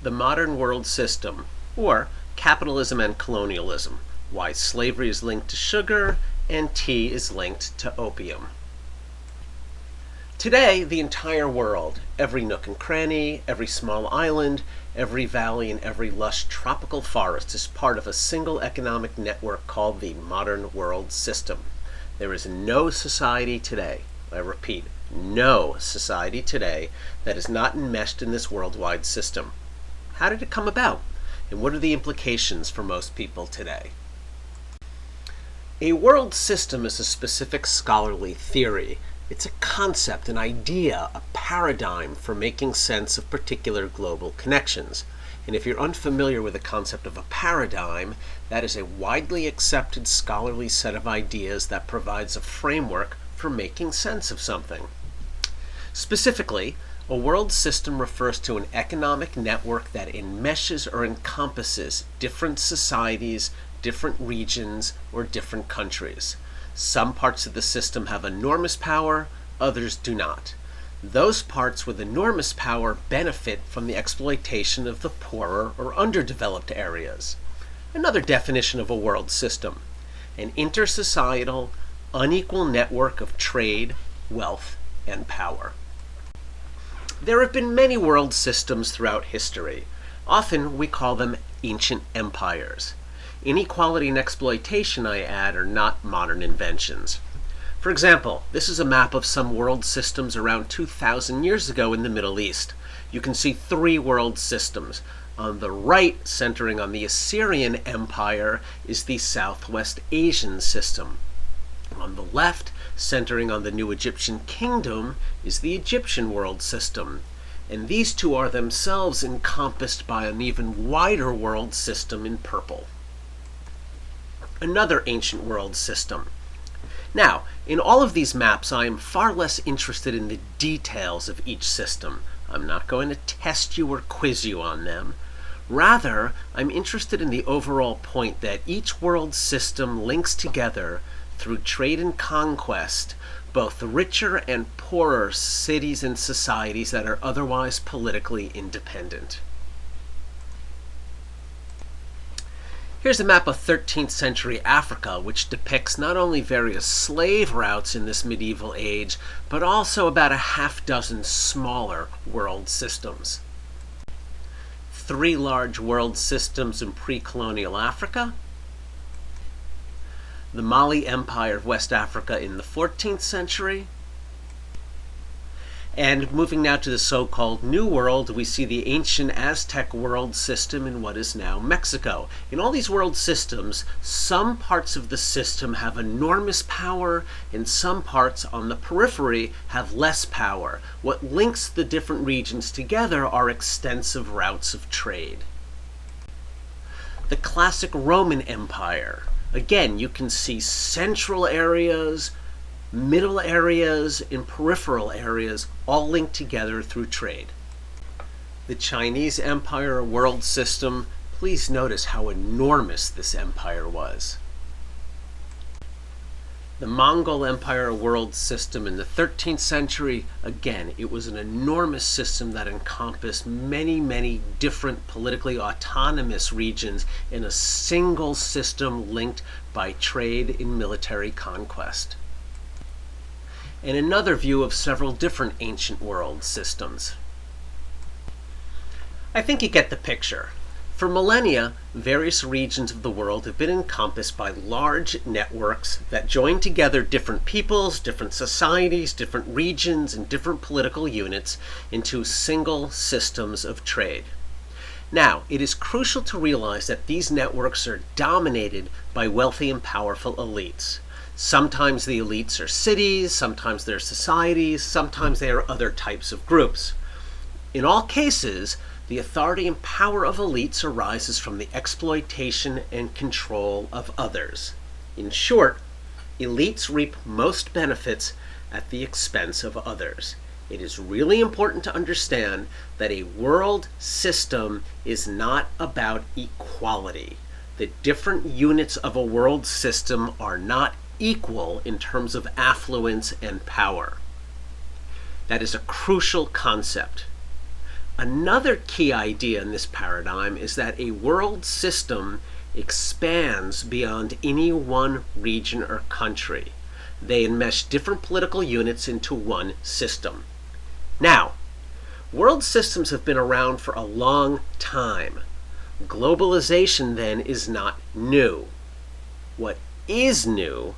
The Modern World System, or Capitalism and Colonialism, Why Slavery is Linked to Sugar and Tea is Linked to Opium. Today, the entire world, every nook and cranny, every small island, every valley, and every lush tropical forest is part of a single economic network called the Modern World System. There is no society today, I repeat, no society today that is not enmeshed in this worldwide system. How did it come about? And what are the implications for most people today? A world system is a specific scholarly theory. It's a concept, an idea, a paradigm for making sense of particular global connections. And if you're unfamiliar with the concept of a paradigm, that is a widely accepted scholarly set of ideas that provides a framework for making sense of something. Specifically, a world system refers to an economic network that enmeshes or encompasses different societies, different regions, or different countries. Some parts of the system have enormous power, others do not. Those parts with enormous power benefit from the exploitation of the poorer or underdeveloped areas. Another definition of a world system: an intersocietal, unequal network of trade, wealth, and power. There have been many world systems throughout history. Often we call them ancient empires. Inequality and exploitation, I add, are not modern inventions. For example, this is a map of some world systems around 2,000 years ago in the Middle East. You can see three world systems. On the right, centering on the Assyrian Empire, is the Southwest Asian system. On the left, centering on the new Egyptian kingdom, is the Egyptian world system. And these two are themselves encompassed by an even wider world system in purple. Another ancient world system. Now, in all of these maps, I am far less interested in the details of each system. I'm not going to test you or quiz you on them. Rather, I'm interested in the overall point that each world system links together, through trade and conquest, both richer and poorer cities and societies that are otherwise politically independent. Here's a map of 13th century Africa, which depicts not only various slave routes in this medieval age, but also about a half dozen smaller world systems. Three large world systems in pre-colonial Africa, the Mali Empire of West Africa in the 14th century, and moving now to the so-called New World, we see the ancient Aztec world system in what is now Mexico. In all these world systems, some parts of the system have enormous power, and some parts on the periphery have less power. What links the different regions together are extensive routes of trade. The classic Roman Empire. Again, you can see central areas, middle areas, and peripheral areas all linked together through trade. The Chinese Empire world system, please notice how enormous this empire was. The Mongol Empire world system in the 13th century, again, it was an enormous system that encompassed many, many different politically autonomous regions in a single system linked by trade and military conquest. And another view of several different ancient world systems. I think you get the picture. For millennia, various regions of the world have been encompassed by large networks that join together different peoples, different societies, different regions, and different political units into single systems of trade. Now, it is crucial to realize that these networks are dominated by wealthy and powerful elites. Sometimes the elites are cities, sometimes they're societies, sometimes they are other types of groups. In all cases, the authority and power of elites arises from the exploitation and control of others. In short, elites reap most benefits at the expense of others. It is really important to understand that a world system is not about equality. The different units of a world system are not equal in terms of affluence and power. That is a crucial concept. Another key idea in this paradigm is that a world system expands beyond any one region or country. They enmesh different political units into one system. Now, world systems have been around for a long time. Globalization, then, is not new. What is new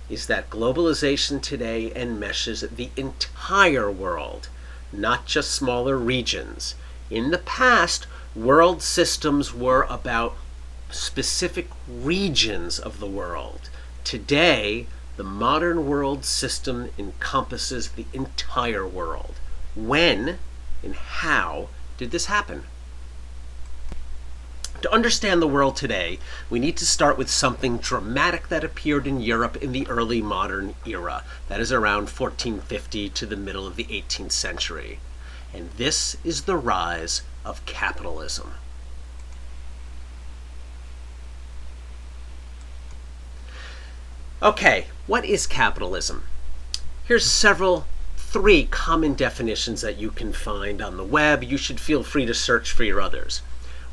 is that globalization today enmeshes the entire world, not just smaller regions. In the past, world systems were about specific regions of the world. Today, the modern world system encompasses the entire world. When and how did this happen? To understand the world today, we need to start with something dramatic that appeared in Europe in the early modern era, that is around 1450 to the middle of the 18th century. And this is the rise of capitalism. Okay, what is capitalism? Here's three common definitions that you can find on the web. You should feel free to search for your others.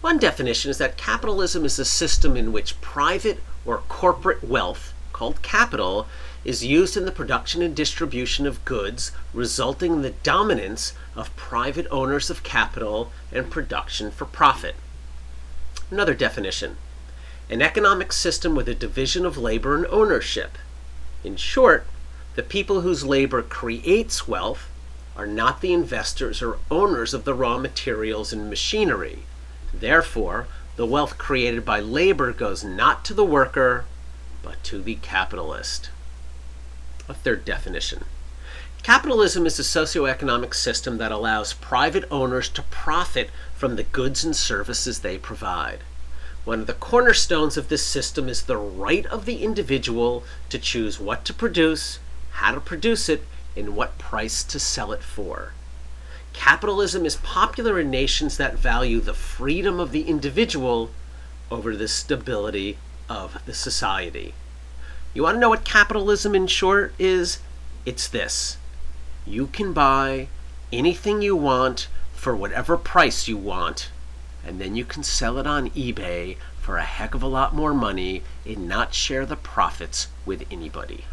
One definition is that capitalism is a system in which private or corporate wealth, called capital, is used in the production and distribution of goods, resulting in the dominance of private owners of capital and production for profit. Another definition: an economic system with a division of labor and ownership. In short, the people whose labor creates wealth are not the investors or owners of the raw materials and machinery. Therefore, the wealth created by labor goes not to the worker, but to the capitalist. A third definition: capitalism is a socioeconomic system that allows private owners to profit from the goods and services they provide. One of the cornerstones of this system is the right of the individual to choose what to produce, how to produce it, and what price to sell it for. Capitalism is popular in nations that value the freedom of the individual over the stability of the society. You want to know what capitalism in short is? It's this: you can buy anything you want for whatever price you want, and then you can sell it on eBay for a heck of a lot more money and not share the profits with anybody.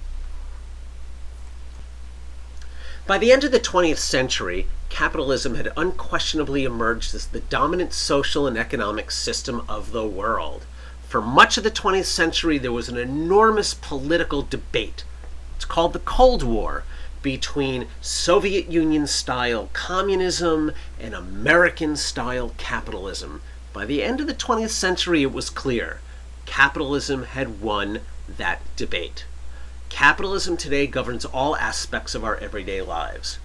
By the end of the 20th century, capitalism had unquestionably emerged as the dominant social and economic system of the world. For much of the 20th century, there was an enormous political debate. It's called the Cold War, between Soviet Union-style communism and American-style capitalism. By the end of the 20th century, it was clear capitalism had won that debate. Capitalism today governs all aspects of our everyday lives.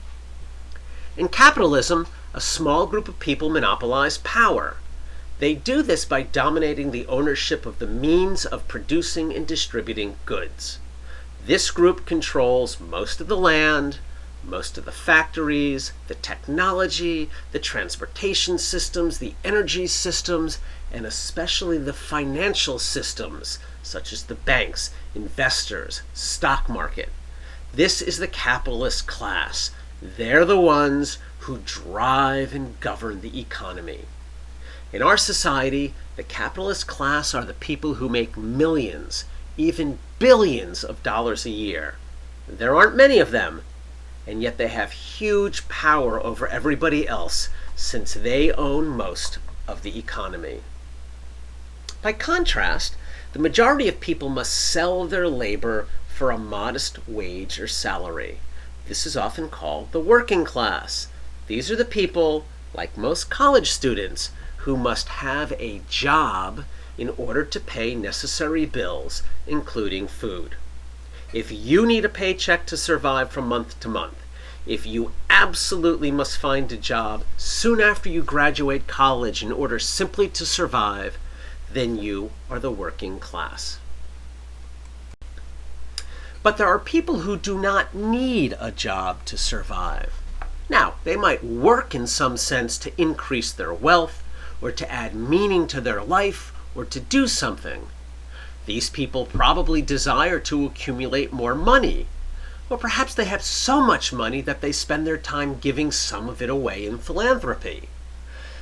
In capitalism, a small group of people monopolize power. They do this by dominating the ownership of the means of producing and distributing goods. This group controls most of the land, most of the factories, the technology, the transportation systems, the energy systems, and especially the financial systems, such as the banks, investors, stock market. This is the capitalist class. They're the ones who drive and govern the economy. In our society, the capitalist class are the people who make millions, even billions of dollars a year. There aren't many of them, and yet they have huge power over everybody else since they own most of the economy. By contrast, the majority of people must sell their labor for a modest wage or salary. This is often called the working class. These are the people, like most college students, who must have a job in order to pay necessary bills, including food. If you need a paycheck to survive from month to month, if you absolutely must find a job soon after you graduate college in order simply to survive, then you are the working class. But there are people who do not need a job to survive. Now, they might work in some sense to increase their wealth, or to add meaning to their life, or to do something. These people probably desire to accumulate more money, or perhaps they have so much money that they spend their time giving some of it away in philanthropy.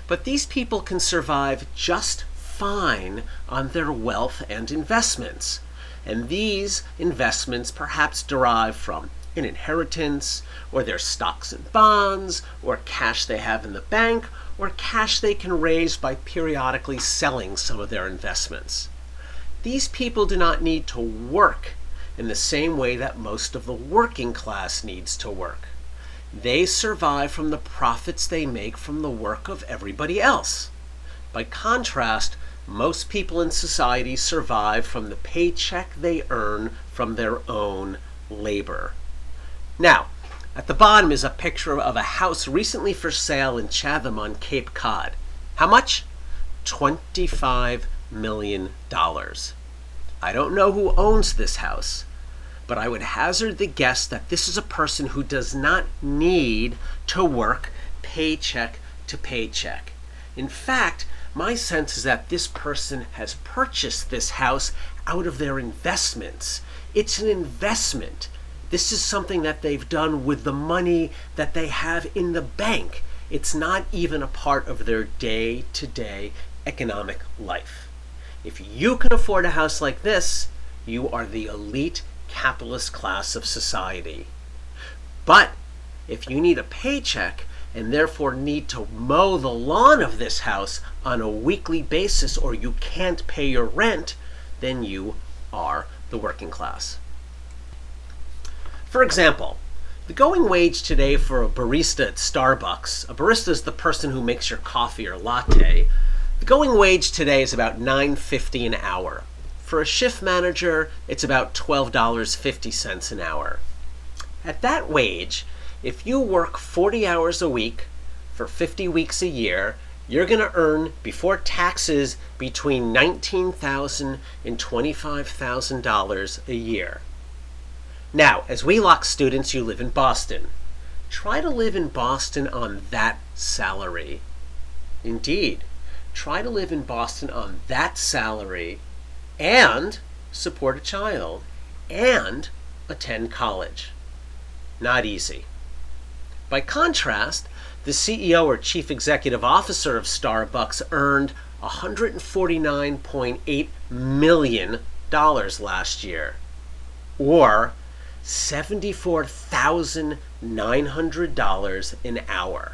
But these people can survive just fine on their wealth and investments. And these investments perhaps derive from an inheritance, or their stocks and bonds, or cash they have in the bank, or cash they can raise by periodically selling some of their investments. These people do not need to work in the same way that most of the working class needs to work. They survive from the profits they make from the work of everybody else. By contrast, most people in society survive from the paycheck they earn from their own labor. Now, at the bottom is a picture of a house recently for sale in Chatham on Cape Cod. How much? $25 million. I don't know who owns this house, but I would hazard the guess that this is a person who does not need to work paycheck to paycheck. In fact, my sense is that this person has purchased this house out of their investments. It's an investment. This is something that they've done with the money that they have in the bank. It's not even a part of their day-to-day economic life. If you can afford a house like this, you are the elite capitalist class of society. But if you need a paycheck and therefore need to mow the lawn of this house on a weekly basis, or you can't pay your rent, then you are the working class. For example, the going wage today for a barista at Starbucks, a barista is the person who makes your coffee or latte, the going wage today is about $9.50 an hour. For a shift manager, it's about $12.50 an hour. At that wage, if you work 40 hours a week for 50 weeks a year, you're going to earn, before taxes, between $19,000 and $25,000 a year. Now, as Wheelock students, you live in Boston. Try to live in Boston on that salary. Indeed, try to live in Boston on that salary and support a child and attend college. Not easy. By contrast, the CEO or chief executive officer of Starbucks earned $149.8 million last year, or $74,900 an hour.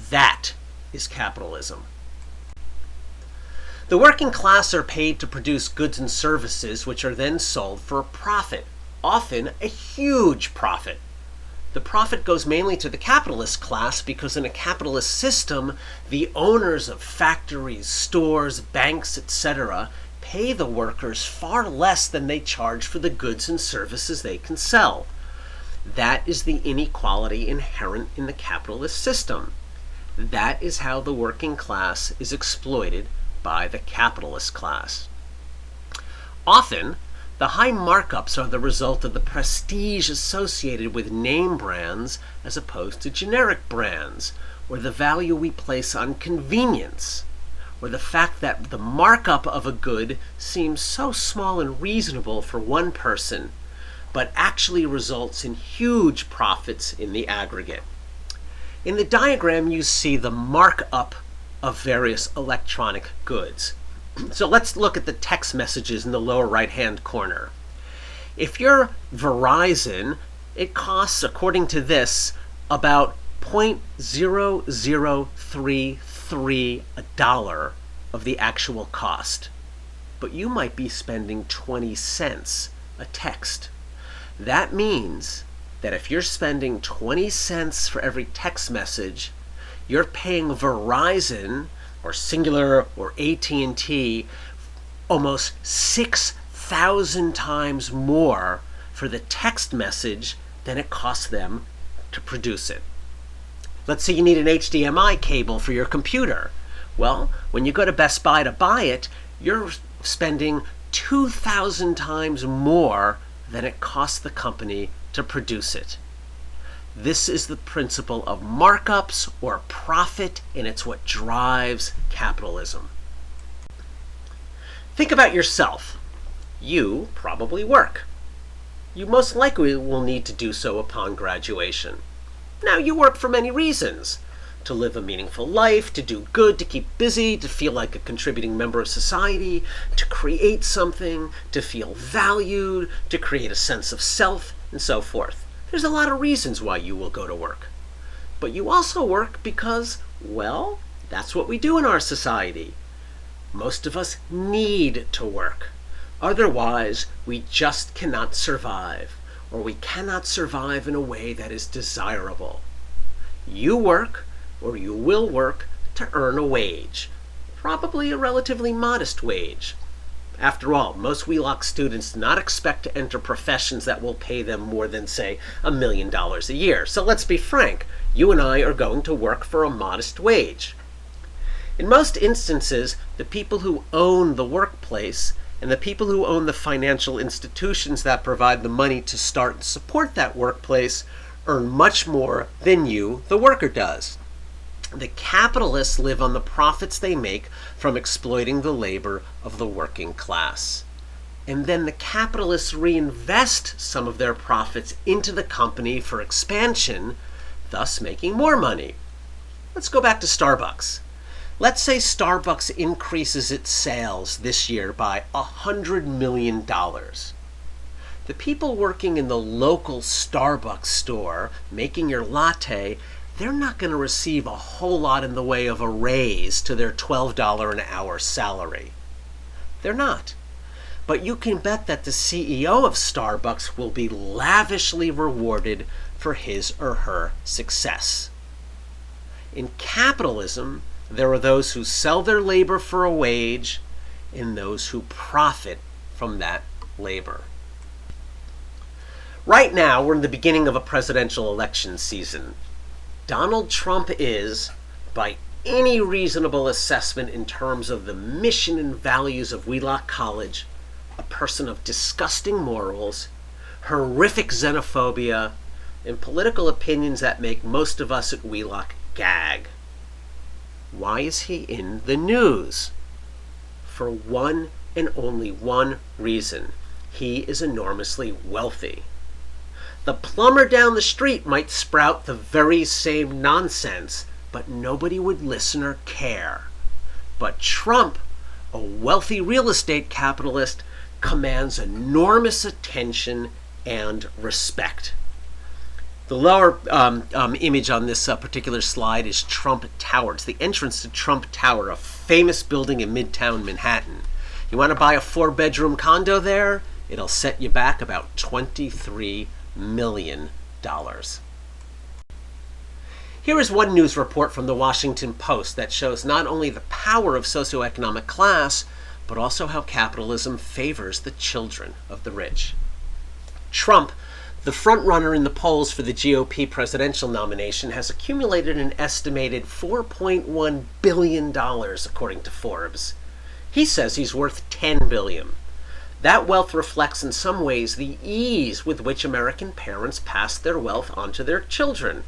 That is capitalism. The working class are paid to produce goods and services which are then sold for a profit, often a huge profit. The profit goes mainly to the capitalist class because in a capitalist system, the owners of factories, stores, banks, etc. pay the workers far less than they charge for the goods and services they can sell. That is the inequality inherent in the capitalist system. That is how the working class is exploited by the capitalist class. Often, the high markups are the result of the prestige associated with name brands as opposed to generic brands, or the value we place on convenience, or the fact that the markup of a good seems so small and reasonable for one person, but actually results in huge profits in the aggregate. In the diagram, you see the markup of various electronic goods. So let's look at the text messages in the lower right-hand corner. If you're Verizon, it costs, according to this, about $0.0033 of the actual cost. But you might be spending 20 cents a text. That means that if you're spending 20 cents for every text message, you're paying Verizon or Singular or AT&T almost 6,000 times more for the text message than it costs them to produce it. Let's say you need an HDMI cable for your computer. Well, when you go to Best Buy to buy it, you're spending 2,000 times more than it costs the company to produce it. This is the principle of markups or profit, and it's what drives capitalism. Think about yourself. You probably work. You most likely will need to do so upon graduation. Now, you work for many reasons. to live a meaningful life, to do good, to keep busy, to feel like a contributing member of society, to create something, to feel valued, to create a sense of self, and so forth. There's a lot of reasons why you will go to work. But you also work because, well, that's what we do in our society. Most of us need to work. Otherwise, we just cannot survive, or we cannot survive in a way that is desirable. You work, or you will work, to earn a wage, probably a relatively modest wage. After all, most Wheelock students do not expect to enter professions that will pay them more than, say, $1 million a year. So let's be frank, you and I are going to work for a modest wage. In most instances, the people who own the workplace and the people who own the financial institutions that provide the money to start and support that workplace earn much more than you, the worker, does. The capitalists live on the profits they make from exploiting the labor of the working class. And then the capitalists reinvest some of their profits into the company for expansion, thus making more money. Let's go back to Starbucks. Let's say Starbucks increases its sales this year by $100 million. The people working in the local Starbucks store, making your latte, they're not going to receive a whole lot in the way of a raise to their $12 an hour salary. They're not. But you can bet that the CEO of Starbucks will be lavishly rewarded for his or her success. In capitalism, there are those who sell their labor for a wage and those who profit from that labor. Right now, we're in the beginning of a presidential election season. Donald Trump is, by any reasonable assessment in terms of the mission and values of Wheelock College, a person of disgusting morals, horrific xenophobia, and political opinions that make most of us at Wheelock gag. Why is he in the news? For one and only one reason. He is enormously wealthy. The plumber down the street might sprout the very same nonsense, but nobody would listen or care. But Trump, a wealthy real estate capitalist, commands enormous attention and respect. The lower image on this particular slide is Trump Tower. It's the entrance to Trump Tower, a famous building in Midtown Manhattan. You want to buy a 4-bedroom condo there? It'll set you back about $23 million. Here is one news report from the Washington Post that shows not only the power of socioeconomic class, but also how capitalism favors the children of the rich. Trump, the frontrunner in the polls for the GOP presidential nomination, has accumulated an estimated $4.1 billion, according to Forbes. He says he's worth $10 billion. That wealth reflects in some ways the ease with which American parents pass their wealth onto their children.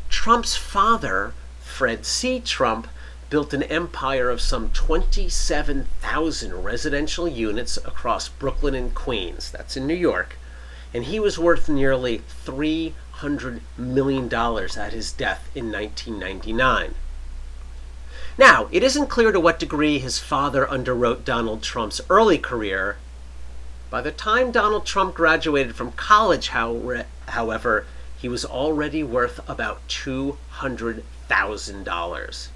Trump's father, Fred C. Trump, built an empire of some 27,000 residential units across Brooklyn and Queens. That's in New York. And he was worth nearly $300 million at his death in 1999. Now, it isn't clear to what degree his father underwrote Donald Trump's early career. By the time Donald Trump graduated from college, however, he was already worth about $200,000.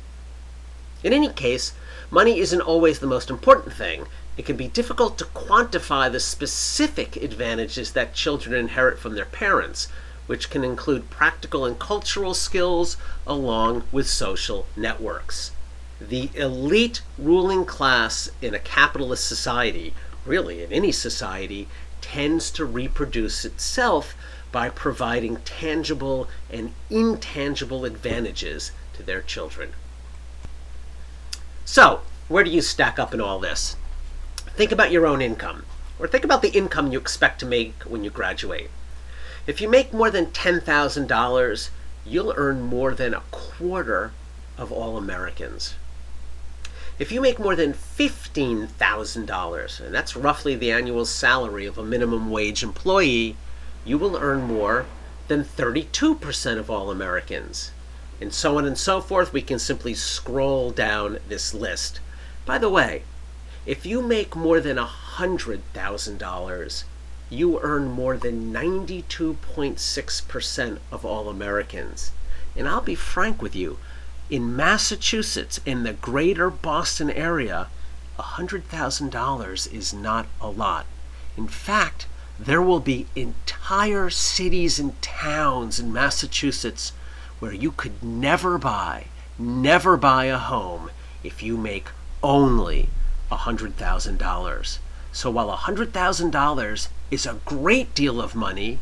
In any case, money isn't always the most important thing. It can be difficult to quantify the specific advantages that children inherit from their parents, which can include practical and cultural skills along with social networks. The elite ruling class in a capitalist society, really in any society, tends to reproduce itself by providing tangible and intangible advantages to their children. So, where do you stack up in all this? Think about your own income, or think about the income you expect to make when you graduate. If you make more than $10,000, you'll earn more than a quarter of all Americans. If you make more than $15,000, and that's roughly the annual salary of a minimum wage employee, you will earn more than 32% of all Americans. and so on and so forth. We can simply scroll down this list. By the way, if you make more than $100,000, you earn more than 92.6% of all Americans. And I'll be frank with you, in Massachusetts, in the greater Boston area, $100,000 is not a lot. In fact, there will be entire cities and towns in Massachusetts where you could never buy a home if you make only $100,000. So while $100,000 is a great deal of money,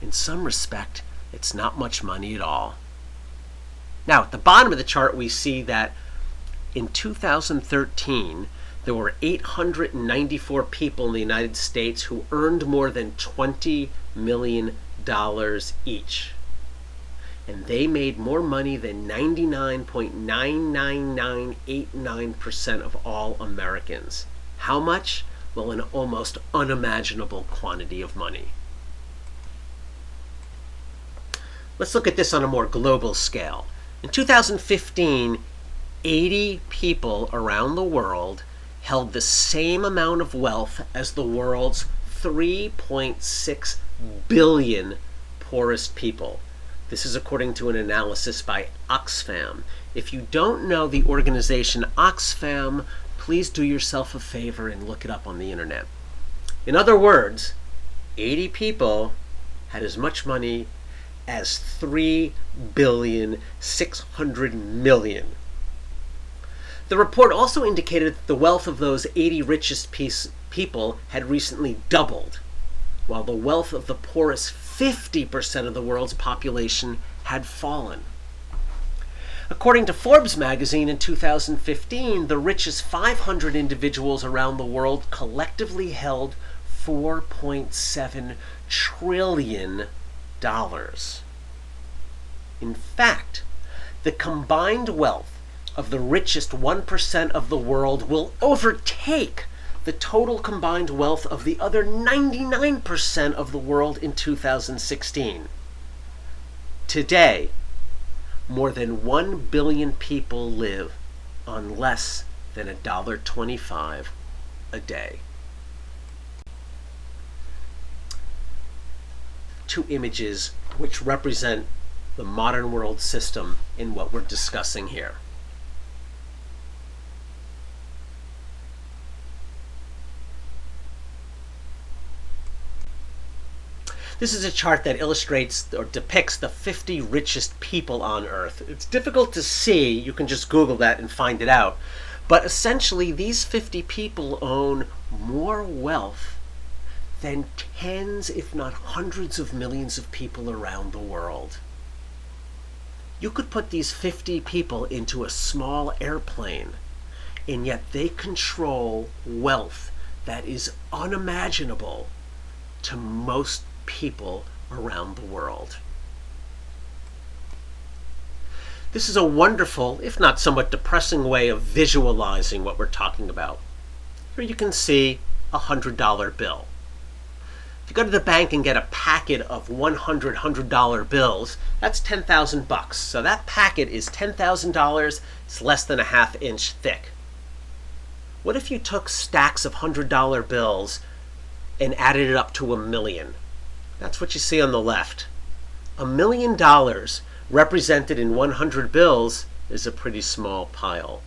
in some respect, it's not much money at all. Now, at the bottom of the chart, we see that in 2013, there were 894 people in the United States who earned more than $20 million each. And they made more money than 99.99989% of all Americans. How much? Well, an almost unimaginable quantity of money. Let's look at this on a more global scale. In 2015, 80 people around the world held the same amount of wealth as the world's 3.6 billion poorest people. This is according to an analysis by Oxfam. If you don't know the organization Oxfam, please do yourself a favor and look it up on the internet. In other words, 80 people had as much money as 3,600,000,000. The report also indicated that the wealth of those 80 richest people had recently doubled, while the wealth of the poorest 50% of the world's population had fallen. According to Forbes magazine in 2015, the richest 500 individuals around the world collectively held $4.7 trillion. In fact, the combined wealth of the richest 1% of the world will overtake the total combined wealth of the other 99% of the world in 2016. Today, more than 1 billion people live on less than $1.25 a day. Two images which represent the modern world system in what we're discussing here. This is a chart that illustrates or depicts the 50 richest people on Earth. It's difficult to see. You can just Google that and find it out. But essentially, these 50 people own more wealth than tens, if not hundreds of millions of people around the world. You could put these 50 people into a small airplane, and yet they control wealth that is unimaginable to most people around the world. This is a wonderful, if not somewhat depressing way of visualizing what we're talking about. Here you can see a $100 bill. If you go to the bank and get a packet of $100 bills, that's 10,000 bucks. So that packet is $10,000. It's less than a half inch thick. What if you took stacks of $100 bills and added it up to 1,000,000? That's what you see on the left. $1 million represented in 100 bills is a pretty small pile.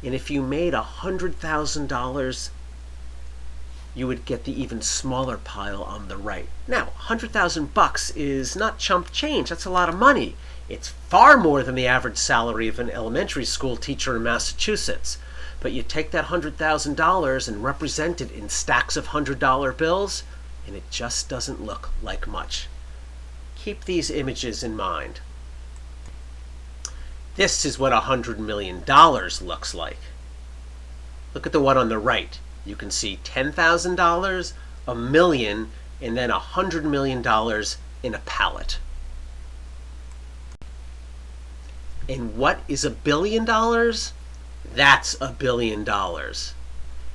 And if you made $100,000, you would get the even smaller pile on the right. Now, 100,000 bucks is not chump change. That's a lot of money. It's far more than the average salary of an elementary school teacher in Massachusetts. But you take that $100,000 and represent it in stacks of $100 bills, and it just doesn't look like much. Keep these images in mind. This is what $100 million looks like. Look at the one on the right. You can see $10,000, a million, and then $100 million in a pallet. And what is $1 billion? That's $1 billion.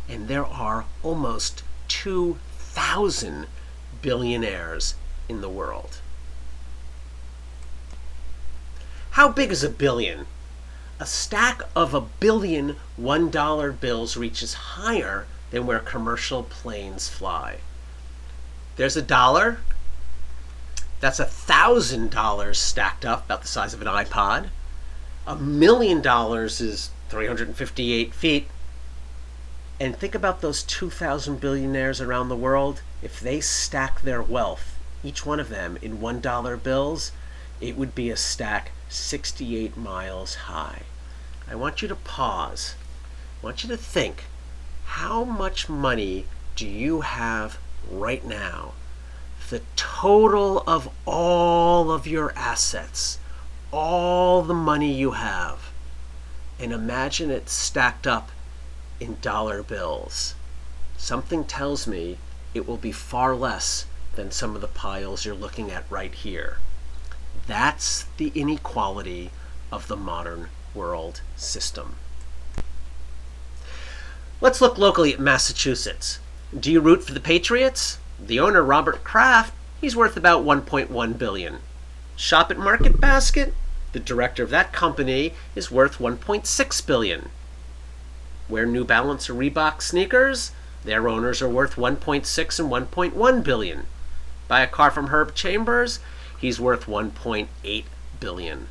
And there are almost 2,000 billionaires in the world. How big is a billion? A stack of a billion $1 bills reaches higher than where commercial planes fly. There's a dollar. That's $1,000 stacked up, about the size of an iPod. $1 million is 358 feet. And think about those 2,000 billionaires around the world. If they stack their wealth, each one of them, in $1 bills, it would be a stack 68 miles high. I want you to pause. I want you to think, how much money do you have right now? The total of all of your assets, all the money you have, and imagine it stacked up in dollar bills. Something tells me it will be far less than some of the piles you're looking at right here. That's the inequality of the modern world system. Let's look locally at Massachusetts. Do you root for the Patriots? The owner, Robert Kraft, he's worth about $1.1 billion. Shop at Market Basket? The director of that company is worth $1.6 billion. Wear New Balance or Reebok sneakers? Their owners are worth $1.6 and $1.1 billion. Buy a car from Herb Chambers? He's worth $1.8 billion.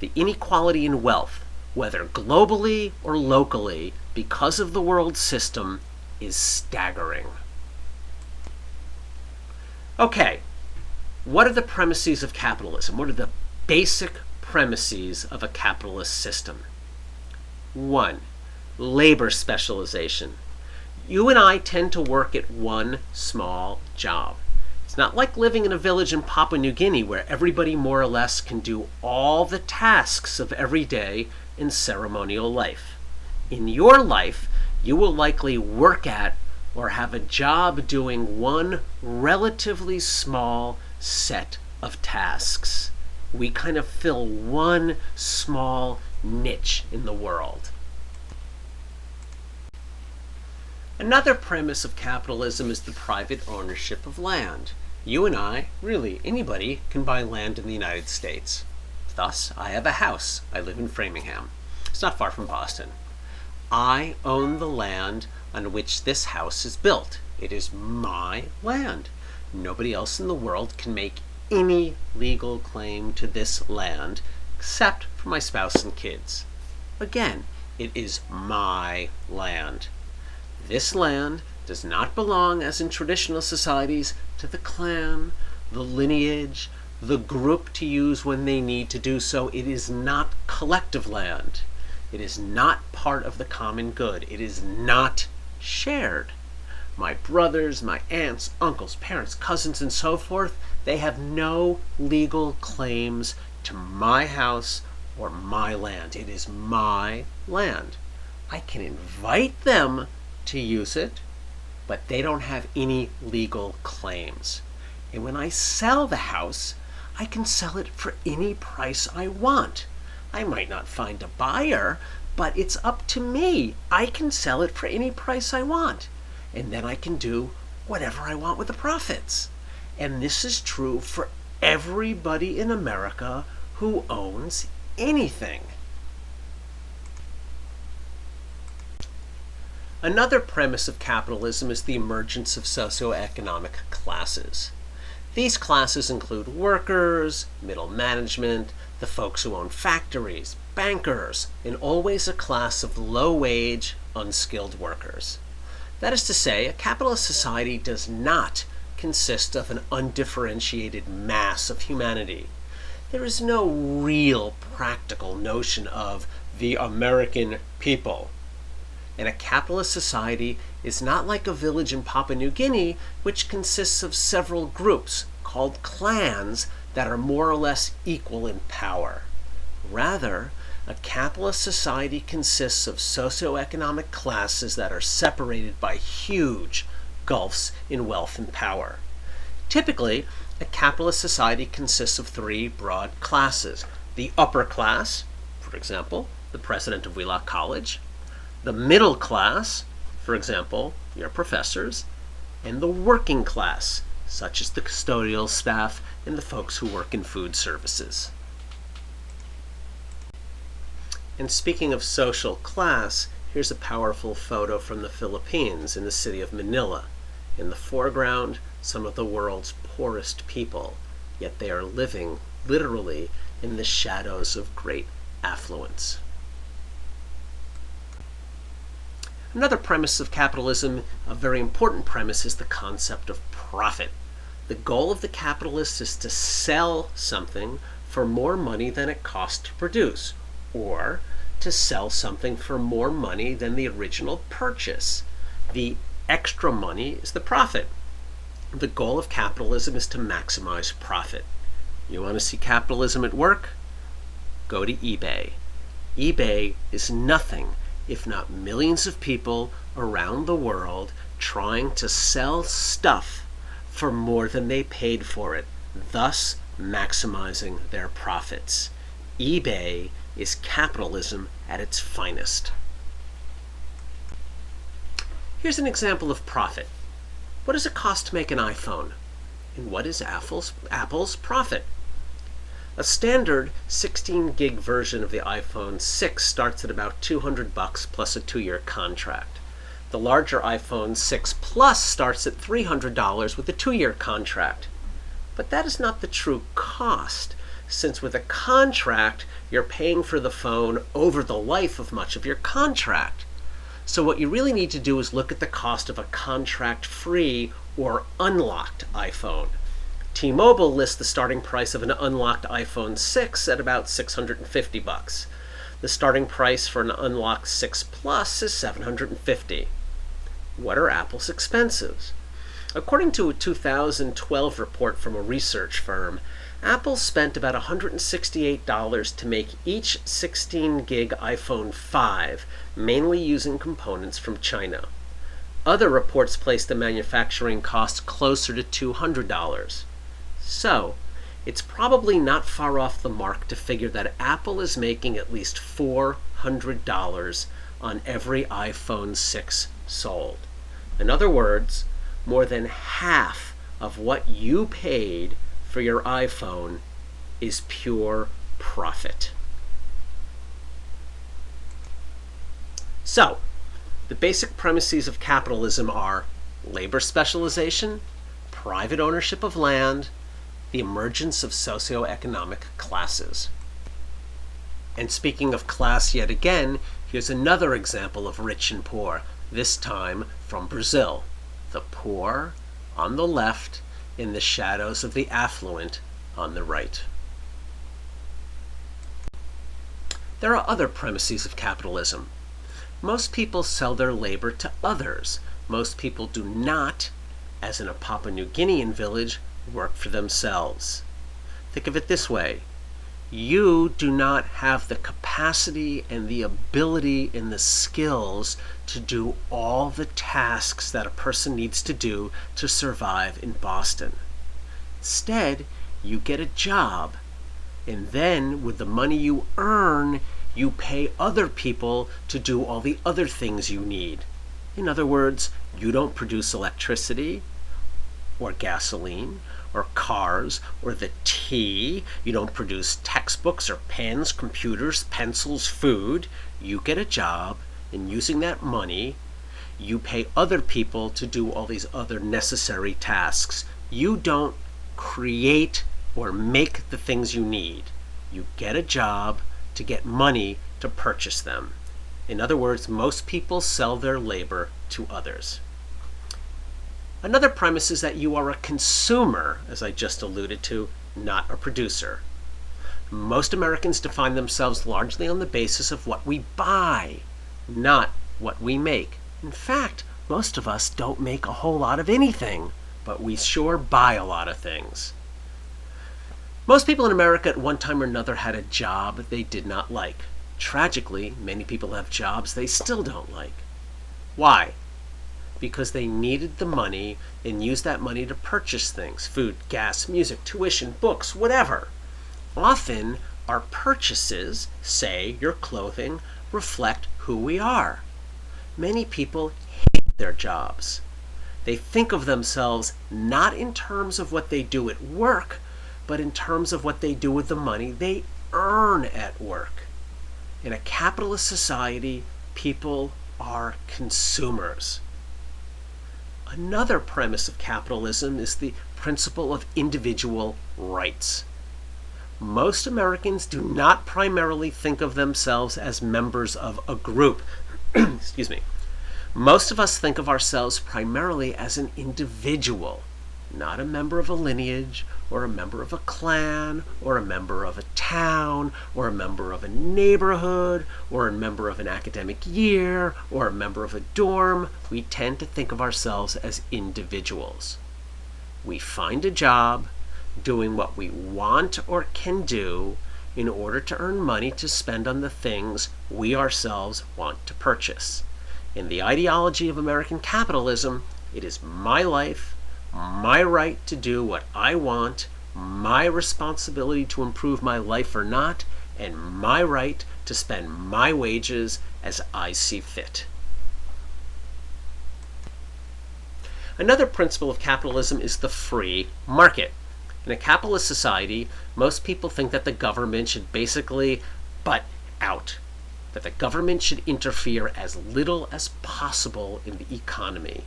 The inequality in wealth, whether globally or locally, because of the world system, is staggering. Okay, what are the premises of capitalism? What are the basic premises of a capitalist system? 1. Labor specialization. You and I tend to work at one small job. It's not like living in a village in Papua New Guinea where everybody more or less can do all the tasks of everyday and ceremonial life. In your life, you will likely work at or have a job doing one relatively small set of tasks. We kind of fill one small niche in the world. Another premise of capitalism is the private ownership of land. You and I, really anybody, can buy land in the United States. Thus, I have a house. I live in Framingham. It's not far from Boston. I own the land on which this house is built. It is my land. Nobody else in the world can make any legal claim to this land except for my spouse and kids. Again, it is my land. This land does not belong, as in traditional societies, to the clan, the lineage, the group to use when they need to do so. It is not collective land. It is not part of the common good. It is not shared. My brothers, my aunts, uncles, parents, cousins, and so forth, they have no legal claims to my house or my land. It is my land. I can invite them to use it, but they don't have any legal claims. And when I sell the house, I can sell it for any price I want. I might not find a buyer, but it's up to me. I can sell it for any price I want. And then I can do whatever I want with the profits. And this is true for everybody in America who owns anything. Another premise of capitalism is the emergence of socioeconomic classes. These classes include workers, middle management, the folks who own factories, bankers, and always a class of low-wage, unskilled workers. That is to say, a capitalist society does not consist of an undifferentiated mass of humanity. There is no real practical notion of the American people. And a capitalist society is not like a village in Papua New Guinea, which consists of several groups called clans that are more or less equal in power. Rather, a capitalist society consists of socioeconomic classes that are separated by huge gulfs in wealth and power. Typically, a capitalist society consists of three broad classes. The upper class, for example, the president of Wheelock College. The middle class, for example, your professors. And the working class, such as the custodial staff and the folks who work in food services. And speaking of social class, here's a powerful photo from the Philippines in the city of Manila. In the foreground, some of the world's poorest people, yet they are living literally in the shadows of great affluence. Another premise of capitalism, a very important premise, is the concept of profit. The goal of the capitalist is to sell something for more money than it cost to produce, or to sell something for more money than the original purchase. The extra money is the profit. The goal of capitalism is to maximize profit. You want to see capitalism at work? Go to eBay. eBay is nothing if not millions of people around the world trying to sell stuff for more than they paid for it, thus maximizing their profits. eBay is capitalism at its finest. Here's an example of profit. What does it cost to make an iPhone? And what is Apple's profit? A standard 16 gig version of the iPhone 6 starts at about $200 plus a 2-year contract. The larger iPhone 6 Plus starts at $300 with a 2-year contract. But that is not the true cost, since with a contract, you're paying for the phone over the life of much of your contract. So what you really need to do is look at the cost of a contract-free or unlocked iPhone. T-Mobile lists the starting price of an unlocked iPhone 6 at about $650. The starting price for an unlocked 6 Plus is $750. What are Apple's expenses? According to a 2012 report from a research firm, Apple spent about $168 to make each 16 gig iPhone 5, mainly using components from China. Other reports place the manufacturing cost closer to $200. So, it's probably not far off the mark to figure that Apple is making at least $400 on every iPhone 6 sold. In other words, more than half of what you paid for your iPhone is pure profit. So, the basic premises of capitalism are labor specialization, private ownership of land, the emergence of socioeconomic classes. And speaking of class yet again, here's another example of rich and poor, this time from Brazil. The poor on the left, in the shadows of the affluent on the right. There are other premises of capitalism. Most people sell their labor to others. Most people do not, as in a Papua New Guinean village, work for themselves. Think of it this way. You do not have the capacity and the ability and the skills to do all the tasks that a person needs to do to survive in Boston. Instead, you get a job, and then with the money you earn, you pay other people to do all the other things you need. In other words, you don't produce electricity, or gasoline, or cars, or the tea. You don't produce textbooks or pens, computers, pencils, food. You get a job, and using that money, you pay other people to do all these other necessary tasks. You don't create or make the things you need. You get a job to get money to purchase them. In other words, most people sell their labor to others. Another premise is that you are a consumer, as I just alluded to, not a producer. Most Americans define themselves largely on the basis of what we buy, not what we make. In fact, most of us don't make a whole lot of anything, but we sure buy a lot of things. Most people in America at one time or another had a job they did not like. Tragically, many people have jobs they still don't like. Why? Because they needed the money and used that money to purchase things, food, gas, music, tuition, books, whatever. Often, our purchases, say your clothing, reflect who we are. Many people hate their jobs. They think of themselves not in terms of what they do at work, but in terms of what they do with the money they earn at work. In a capitalist society, people are consumers. Another premise of capitalism is the principle of individual rights. Most Americans do not primarily think of themselves as members of a group. Excuse me. Most of us think of ourselves primarily as an individual, not a member of a lineage, or a member of a clan, or a member of a town, or a member of a neighborhood, or a member of an academic year, or a member of a dorm. We tend to think of ourselves as individuals. We find a job doing what we want or can do in order to earn money to spend on the things we ourselves want to purchase. In the ideology of American capitalism, it is my life, my right to do what I want, my responsibility to improve my life or not, and my right to spend my wages as I see fit. Another principle of capitalism is the free market. In a capitalist society, most people think that the government should basically butt out, that the government should interfere as little as possible in the economy.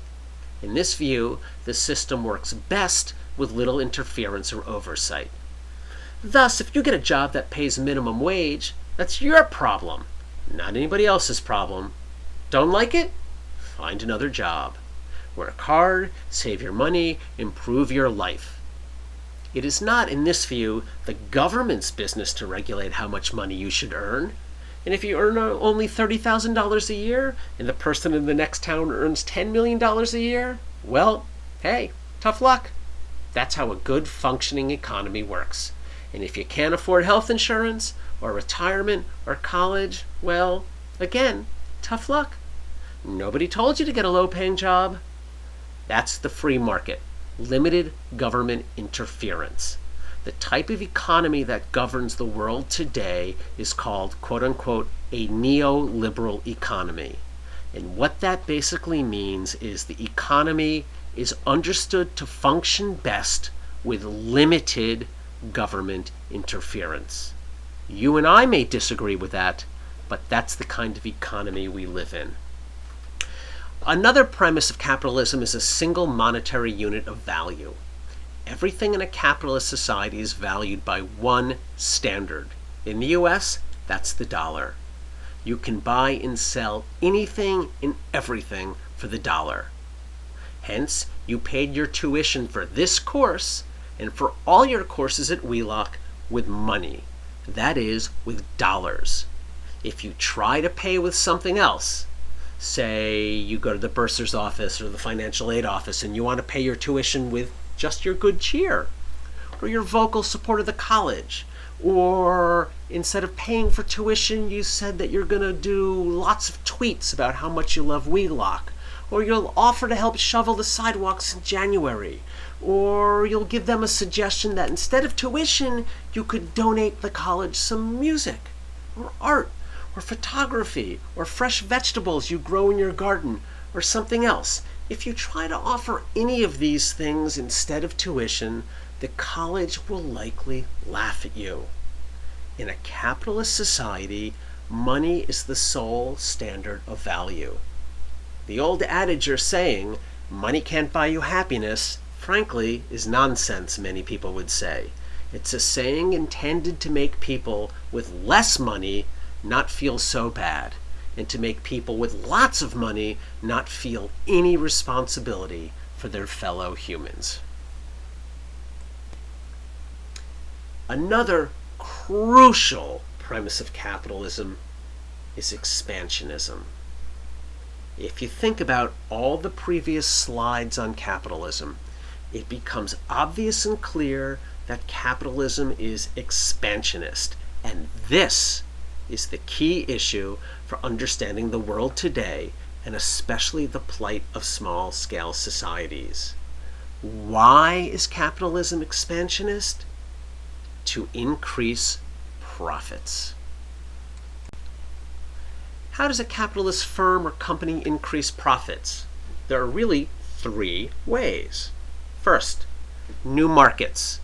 In this view, the system works best with little interference or oversight. Thus, if you get a job that pays minimum wage, that's your problem, not anybody else's problem. Don't like it? Find another job. Work hard, save your money, improve your life. It is not, in this view, the government's business to regulate how much money you should earn. And if you earn only $30,000 a year, and the person in the next town earns $10 million a year, well, hey, tough luck. That's how a good functioning economy works. And if you can't afford health insurance, or retirement, or college, well, again, tough luck. Nobody told you to get a low-paying job. That's the free market, limited government interference. The type of economy that governs the world today is called, quote-unquote, a neoliberal economy. And what that basically means is the economy is understood to function best with limited government interference. You and I may disagree with that, but that's the kind of economy we live in. Another premise of capitalism is a single monetary unit of value. Everything in a capitalist society is valued by one standard. In the US, that's the dollar. You can buy and sell anything and everything for the dollar. Hence, you paid your tuition for this course and for all your courses at Wheelock with money. That is, with dollars. If you try to pay with something else, say you go to the bursar's office or the financial aid office and you want to pay your tuition with just your good cheer, or your vocal support of the college, or instead of paying for tuition, you said that you're going to do lots of tweets about how much you love Wheelock, or you'll offer to help shovel the sidewalks in January, or you'll give them a suggestion that instead of tuition, you could donate the college some music, or art, or photography, or fresh vegetables you grow in your garden, or something else. If you try to offer any of these things instead of tuition, the college will likely laugh at you. In a capitalist society, money is the sole standard of value. The old adage you're saying, money can't buy you happiness, frankly, is nonsense, many people would say. It's a saying intended to make people with less money not feel so bad, and to make people with lots of money not feel any responsibility for their fellow humans. Another crucial premise of capitalism is expansionism. If you think about all the previous slides on capitalism, it becomes obvious and clear that capitalism is expansionist, and this is the key issue for understanding the world today, and especially the plight of small-scale societies. Why is capitalism expansionist? To increase profits. How does a capitalist firm or company increase profits? There are really three ways. First, new markets.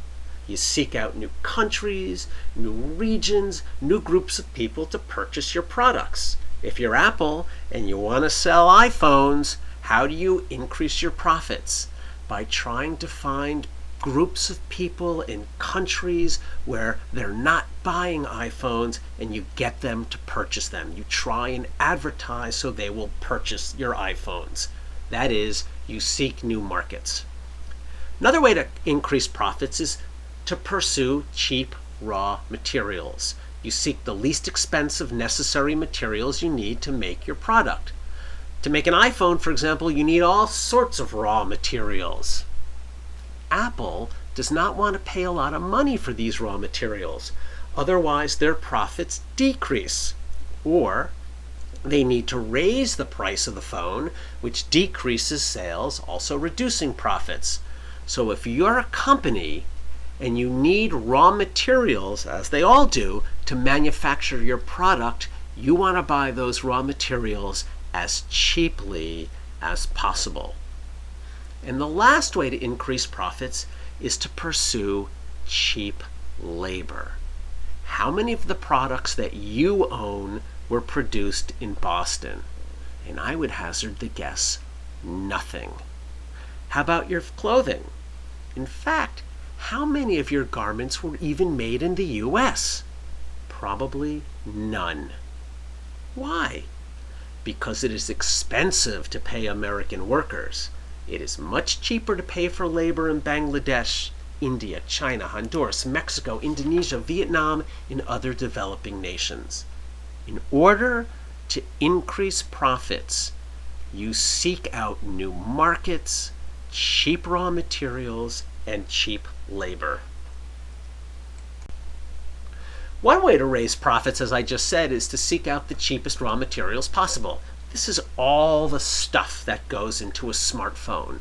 You seek out new countries, new regions, new groups of people to purchase your products. If you're Apple and you want to sell iPhones, how do you increase your profits? By trying to find groups of people in countries where they're not buying iPhones and you get them to purchase them. You try and advertise so they will purchase your iPhones. That is, you seek new markets. Another way to increase profits is to pursue cheap raw materials. You seek the least expensive necessary materials you need to make your product. To make an iPhone, for example, you need all sorts of raw materials. Apple does not want to pay a lot of money for these raw materials. Otherwise, their profits decrease. Or they need to raise the price of the phone, which decreases sales, also reducing profits. So if you're a company and you need raw materials, as they all do, to manufacture your product, you want to buy those raw materials as cheaply as possible. And the last way to increase profits is to pursue cheap labor. How many of the products that you own were produced in Boston? And I would hazard the guess, nothing. How about your clothing? In fact, how many of your garments were even made in the US? Probably none. Why? Because it is expensive to pay American workers. It is much cheaper to pay for labor in Bangladesh, India, China, Honduras, Mexico, Indonesia, Vietnam, and other developing nations. In order to increase profits, you seek out new markets, cheap raw materials, and cheap labor. One way to raise profits, as I just said, is to seek out the cheapest raw materials possible. This is all the stuff that goes into a smartphone.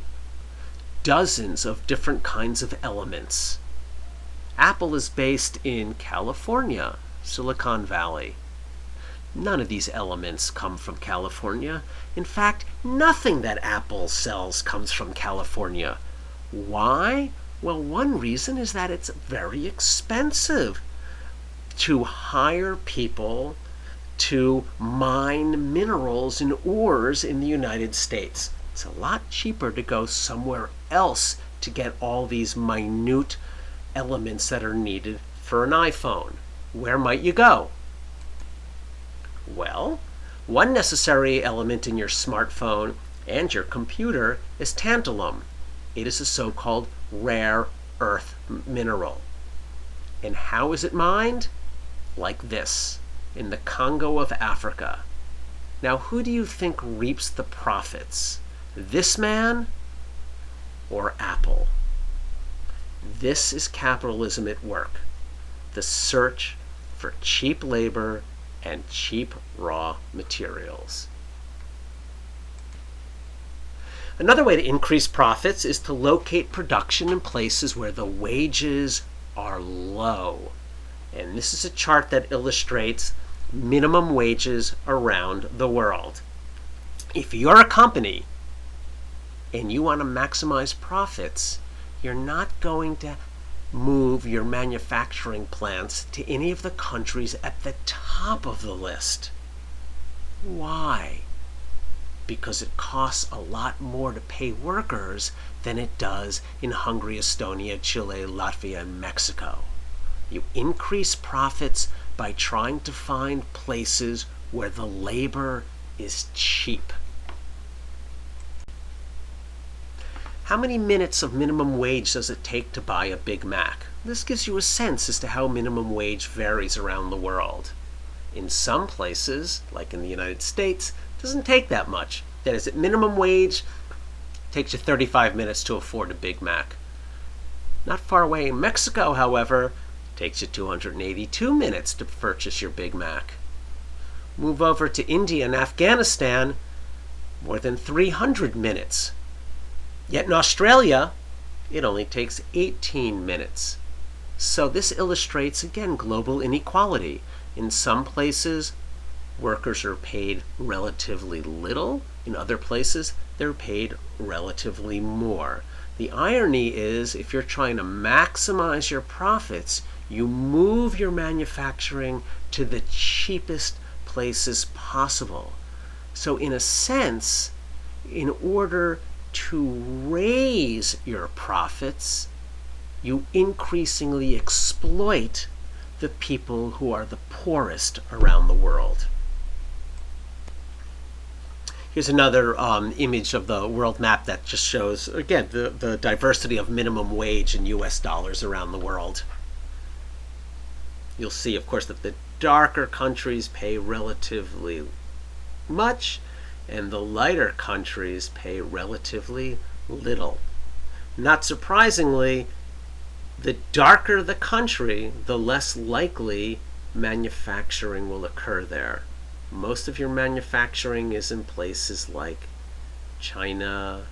Dozens of different kinds of elements. Apple is based in California, Silicon Valley. None of these elements come from California. In fact, nothing that Apple sells comes from California. Why? Well, one reason is that it's very expensive to hire people to mine minerals and ores in the United States. It's a lot cheaper to go somewhere else to get all these minute elements that are needed for an iPhone. Where might you go? Well, one necessary element in your smartphone and your computer is tantalum. It is a so-called rare earth mineral. And how is it mined? Like this, in the Congo of Africa. Now, who do you think reaps the profits? This man or Apple? This is capitalism at work. The search for cheap labor and cheap raw materials. Another way to increase profits is to locate production in places where the wages are low. And this is a chart that illustrates minimum wages around the world. If you're a company and you want to maximize profits, you're not going to move your manufacturing plants to any of the countries at the top of the list. Why? Because it costs a lot more to pay workers than it does in Hungary, Estonia, Chile, Latvia, and Mexico. You increase profits by trying to find places where the labor is cheap. How many minutes of minimum wage does it take to buy a Big Mac? This gives you a sense as to how minimum wage varies around the world. In some places, like in the United States, it doesn't take that much. That is, at minimum wage, it takes you 35 minutes to afford a Big Mac. Not far away in Mexico, however, it takes you 282 minutes to purchase your Big Mac. Move over to India and Afghanistan, more than 300 minutes. Yet in Australia, it only takes 18 minutes. So this illustrates, again, global inequality. In some places, workers are paid relatively little. In other places, they're paid relatively more. The irony is, if you're trying to maximize your profits, you move your manufacturing to the cheapest places possible. So in a sense, in order to raise your profits, you increasingly exploit the people who are the poorest around the world. Here's another image of the world map that just shows, again, the diversity of minimum wage in US dollars around the world. You'll see, of course, that the darker countries pay relatively much, and the lighter countries pay relatively little. Not surprisingly, the darker the country, the less likely manufacturing will occur there. Most of your manufacturing is in places like China,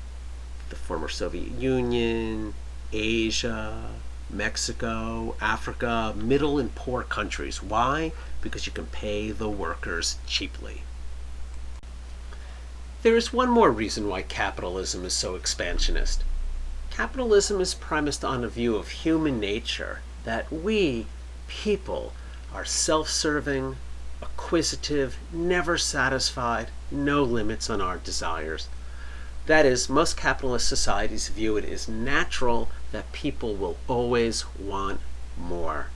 the former Soviet Union, Asia, Mexico, Africa, middle and poor countries. Why? Because you can pay the workers cheaply. There is one more reason why capitalism is so expansionist. Capitalism is premised on a view of human nature, that we, people, are self-serving, acquisitive, never satisfied, no limits on our desires. That is, most capitalist societies view it as natural that people will always want more.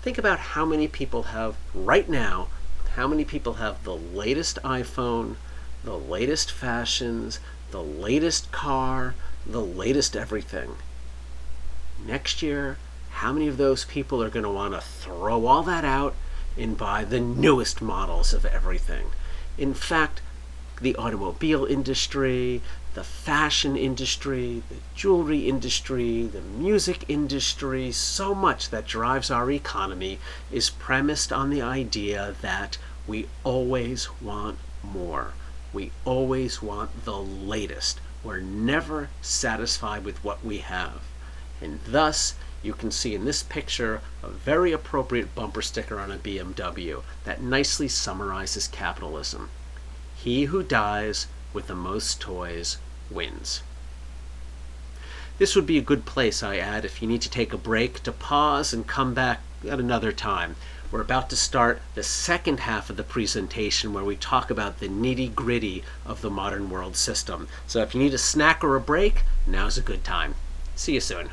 Think about how many people have, right now, how many people have the latest iPhone, the latest fashions, the latest car, the latest everything. Next year, how many of those people are going to want to throw all that out and buy the newest models of everything? In fact, the automobile industry, the fashion industry, the jewelry industry, the music industry, so much that drives our economy is premised on the idea that we always want more. We always want the latest. We're never satisfied with what we have. And thus, you can see in this picture a very appropriate bumper sticker on a BMW that nicely summarizes capitalism. He who dies with the most toys wins. This would be a good place, I add, if you need to take a break, to pause and come back at another time. We're about to start the second half of the presentation where we talk about the nitty-gritty of the modern world system. So if you need a snack or a break, now's a good time. See you soon.